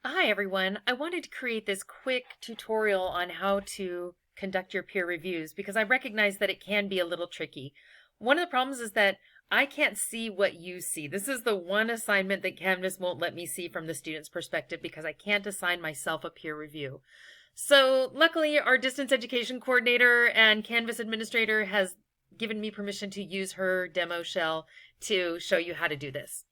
Hi everyone. I wanted to create this quick tutorial on how to conduct your peer reviews because I recognize that it can be a little tricky. One of the problems is that I can't see what you see. This is the one assignment that Canvas won't let me see from the student's perspective because I can't assign myself a peer review. So luckily our distance education coordinator and Canvas administrator has given me permission to use her demo shell to show you how to do this.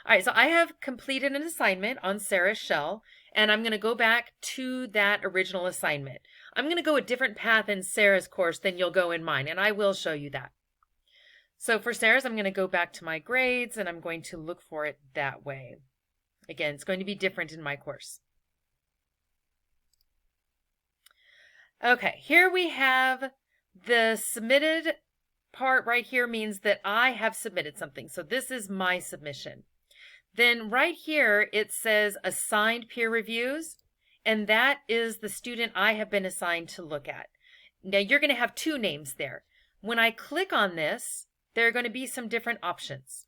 All right, so I have completed an assignment on Sarah's shell, and I'm going to go back to that original assignment. I'm going to go a different path in Sarah's course than you'll go in mine, and I will show you that. So for Sarah's, I'm going to go back to my grades, and I'm going to look for it that way. Again, it's going to be different in my course. Okay, here we have the submitted part right here means that I have submitted something. So this is my submission. Then right here, it says assigned peer reviews, and that is the student I have been assigned to look at. Now you're going to have two names there. When I click on this, there are going to be some different options.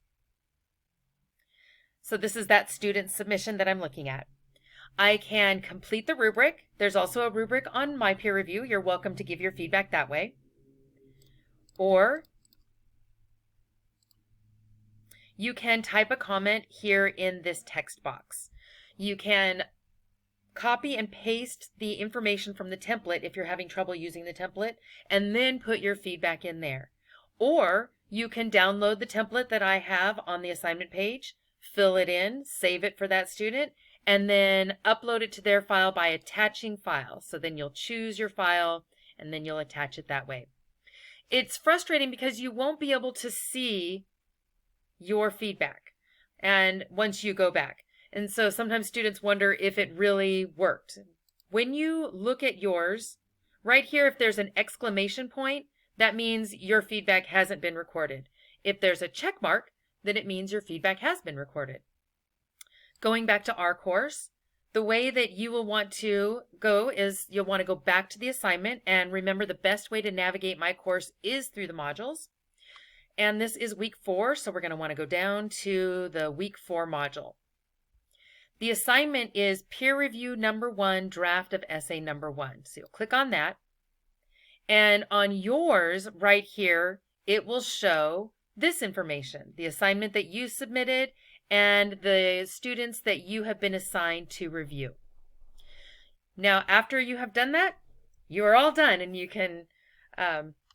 So this is that student submission that I'm looking at. I can complete the rubric. There's also a rubric on my peer review. You're welcome to give your feedback that way. Or you can type a comment here in this text box. You can copy and paste the information from the template if you're having trouble using the template, and then put your feedback in there. Or you can download the template that I have on the assignment page, fill it in, save it for that student, and then upload it to their file by attaching file. So then you'll choose your file and then you'll attach it that way. It's frustrating because you won't be able to see your feedback and once you go back. And so sometimes students wonder if it really worked. When you look at yours, right here, if there's an exclamation point, that means your feedback hasn't been recorded. If there's a check mark, then it means your feedback has been recorded. Going back to our course, the way that you will want to go is you'll want to go back to the assignment, and remember the best way to navigate my course is through the modules. And this is week 4, so we're going to want to go down to the week 4 module. The assignment is peer review number 1, draft of essay number 1. So you'll click on that. And on yours right here, it will show this information, the assignment that you submitted and the students that you have been assigned to review. Now, after you have done that, you are all done and you can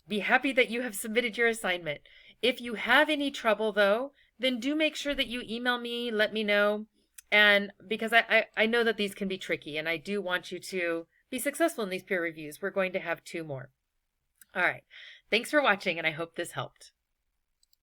be happy that you have submitted your assignment. If you have any trouble though, then do make sure that you email me, let me know. And because I know that these can be tricky and I do want you to be successful in these peer reviews. We're going to have 2 more. All right. Thanks for watching and I hope this helped.